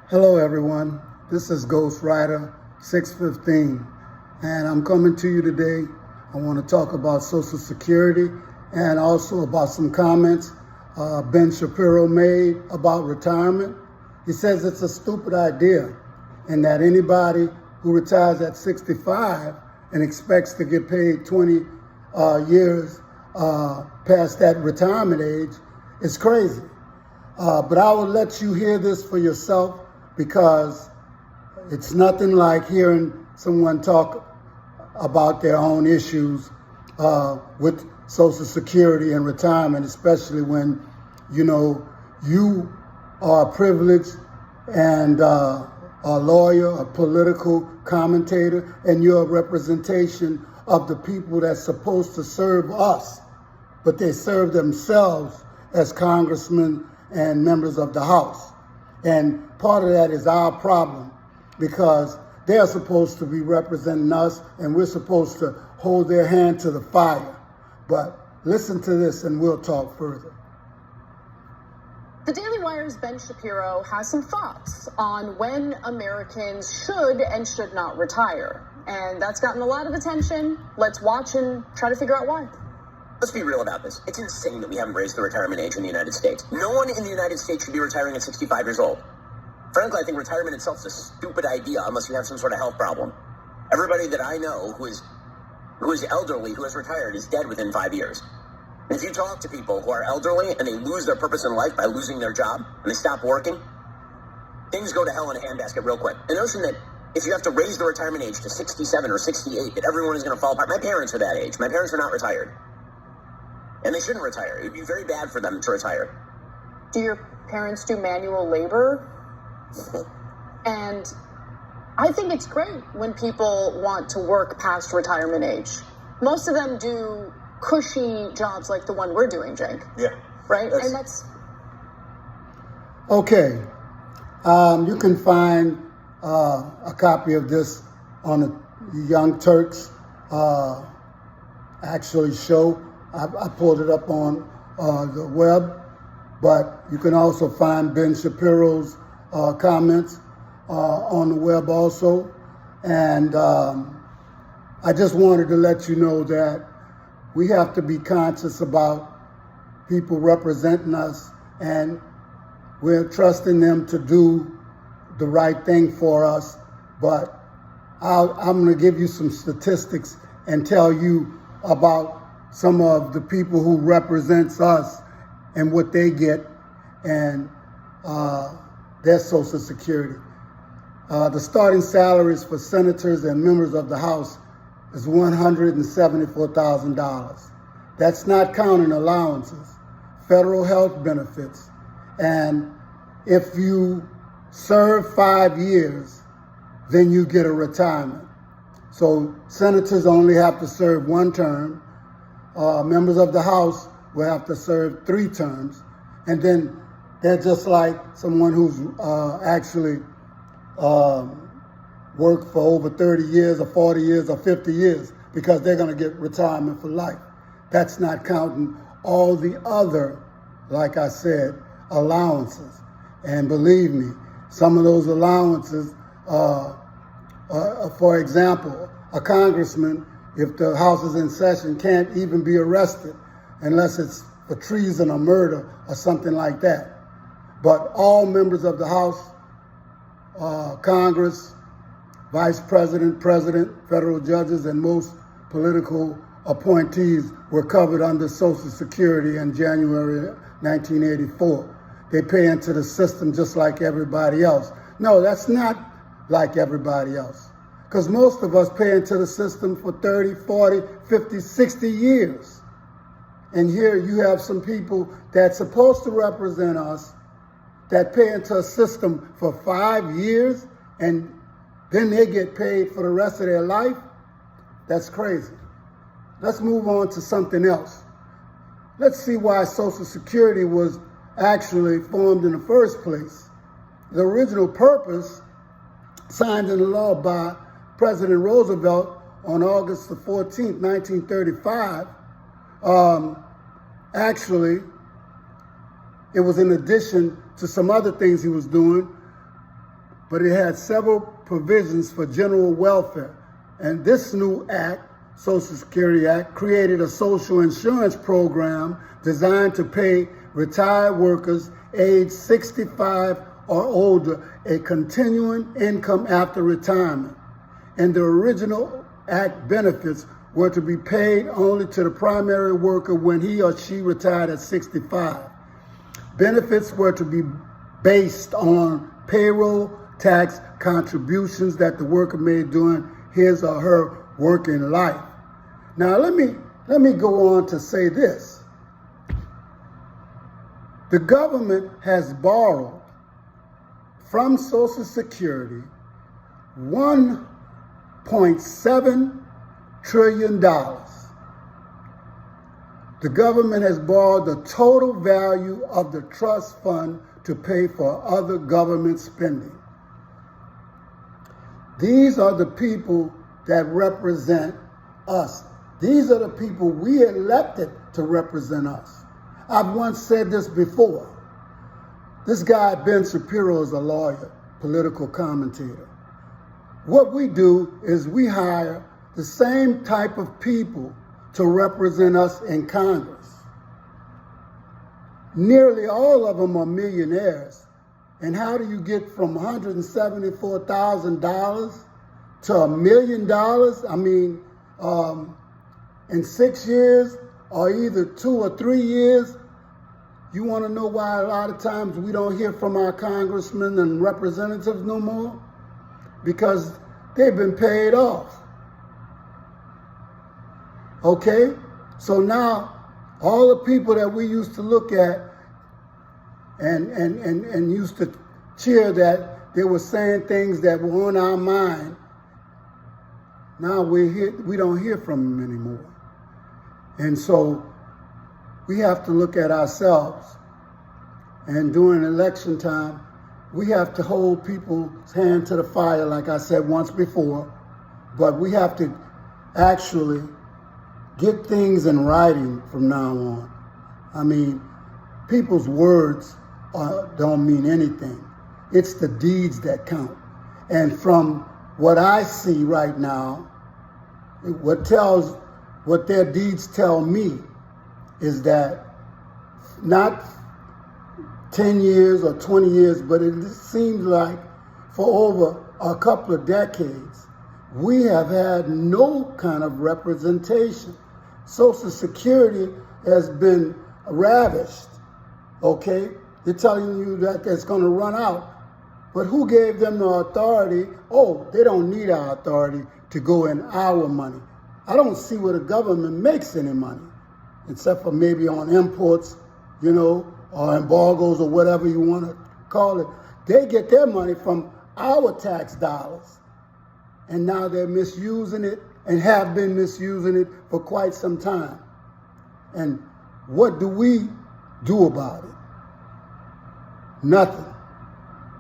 Hello everyone, this is Ghost Rider 615 and I'm coming to you today. I want to talk about Social Security and also about some comments Ben Shapiro made about retirement. He says it's a stupid idea and that anybody who retires at 65 and expects to get paid 20 years past that retirement age is crazy. But I will let you hear this for yourself, because it's nothing like hearing someone talk about their own issues with Social Security and retirement, especially when, you are privileged and a lawyer, a political commentator, and you're a representation of the people that's supposed to serve us, but they serve themselves as congressmen and members of the House. And part of that is our problem, because they're supposed to be representing us and we're supposed to hold their hand to the fire. But listen to this and we'll talk further. The Daily Wire's Ben Shapiro has some thoughts on when Americans should and should not retire. And that's gotten a lot of attention. Let's watch and try to figure out why. Let's be real about this. It's insane that we haven't raised the retirement age in the United States. No one in the United States should be retiring at 65 years old. Frankly, I think retirement itself is a stupid idea unless you have some sort of health problem. Everybody that I know who is elderly, who has retired, is dead within 5 years. And if you talk to people who are elderly and they lose their purpose in life by losing their job and they stop working, things go to hell in a handbasket real quick. The notion that if you have to raise the retirement age to 67 or 68, that everyone is going to fall apart. My parents are that age. My parents are not retired. And they shouldn't retire. It would be very bad for them to retire. Do your parents do manual labor? And I think it's great when people want to work past retirement age. Most of them do cushy jobs like the one we're doing, Jake. Yeah. Right? And that's... Okay. You can find a copy of this on the Young Turks actually show. I pulled it up on the web, but you can also find Ben Shapiro's comments on the web also. And I just wanted to let you know that we have to be conscious about people representing us, and we're trusting them to do the right thing for us. But I'm going to give you some statistics and tell you about some of the people who represents us and what they get and their Social Security. The starting salaries for senators and members of the House is $174,000. That's not counting allowances, federal health benefits, and if you serve 5 years, then you get a retirement. So senators only have to serve 1 term. Members of the House will have to serve 3 terms, and then they're just like someone who's actually worked for over 30 years or 40 years or 50 years, because they're going to get retirement for life. That's not counting all the other, like I said, allowances. And believe me, some of those allowances, for example, a congressman, if the House is in session, can't even be arrested unless it's for treason or murder or something like that. But all members of the House, Congress, Vice President, President, federal judges, and most political appointees were covered under Social Security in January 1984. They pay into the system just like everybody else. No, that's not like everybody else, because most of us pay into the system for 30, 40, 50, 60 years. And here you have some people that's supposed to represent us that pay into a system for 5 years and then they get paid for the rest of their life. That's crazy. Let's move on to something else. Let's see why Social Security was actually formed in the first place. The original purpose, signed into law by President Roosevelt on August the 14th, 1935, actually, it was in addition to some other things he was doing. but it had several provisions for general welfare. And this new act, Social Security Act, created a social insurance program designed to pay retired workers aged 65 or older a continuing income after retirement. And the original act benefits were to be paid only to the primary worker when he or she retired at 65. Benefits were to be based on payroll tax contributions that the worker made during his or her working life. Now let me go on to say this. The government has borrowed from Social Security $1.7 trillion. The government has borrowed the total value of the trust fund to pay for other government spending. These are the people that represent us. These are the people we elected to represent us. I've once said this before. This guy, Ben Shapiro, is a lawyer, political commentator. What we do is we hire the same type of people to represent us in Congress. Nearly all of them are millionaires. And how do you get from $174,000 to $1 million? I mean, in 6 years or either 2 or 3 years? You want to know why a lot of times we don't hear from our congressmen and representatives no more? Because they've been paid off. Okay? So now, all the people that we used to look at and used to cheer that they were saying things that were on our mind, now we don't hear from them anymore. And so we have to look at ourselves. And during election time, we have to hold people's hand to the fire, like I said once before, but we have to actually get things in writing from now on. I mean, people's words don't mean anything. It's the deeds that count. And from what I see right now, what their deeds tell me is that not 10 years or 20 years, but it seems like for over a couple of decades, we have had no kind of representation. Social Security has been ravished, okay? They're telling you that it's going to run out. But who gave them the authority? Oh, they don't need our authority to go in our money. I don't see where the government makes any money, except for maybe on imports, you know, or embargoes or whatever you want to call it. They get their money from our tax dollars. And now they're misusing it and have been misusing it for quite some time. And what do we do about it? Nothing.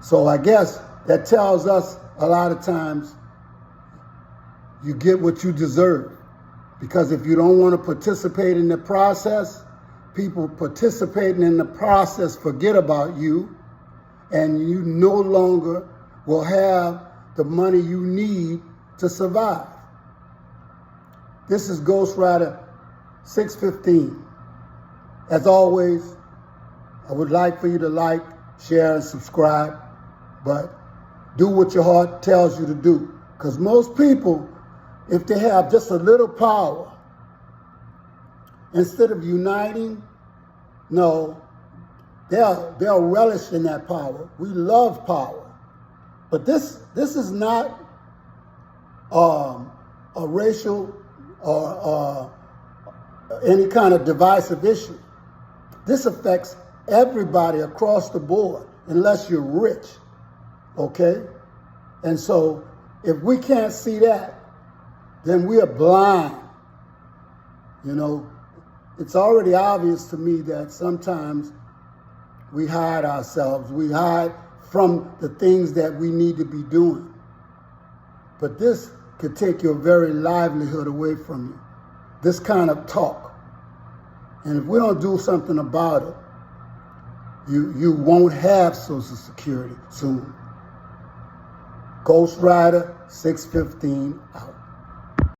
So I guess that tells us a lot of times you get what you deserve. Because if you don't want to participate in the process, people participating in the process forget about you, and you no longer will have the money you need to survive. This is Ghostwriter 615. As always, I would like for you to like, share, and subscribe, but do what your heart tells you to do. Because most people, if they have just a little power, instead of uniting, no, they'll relish in that power. We love power. But this is not a racial or any kind of divisive issue. This affects everybody across the board, unless you're rich, okay? And so if we can't see that, then we are blind. You know, it's already obvious to me that sometimes we hide ourselves. We hide from the things that we need to be doing. But this could take your very livelihood away from you. This kind of talk. And if we don't do something about it, you won't have Social Security soon. Ghost Rider 615 out.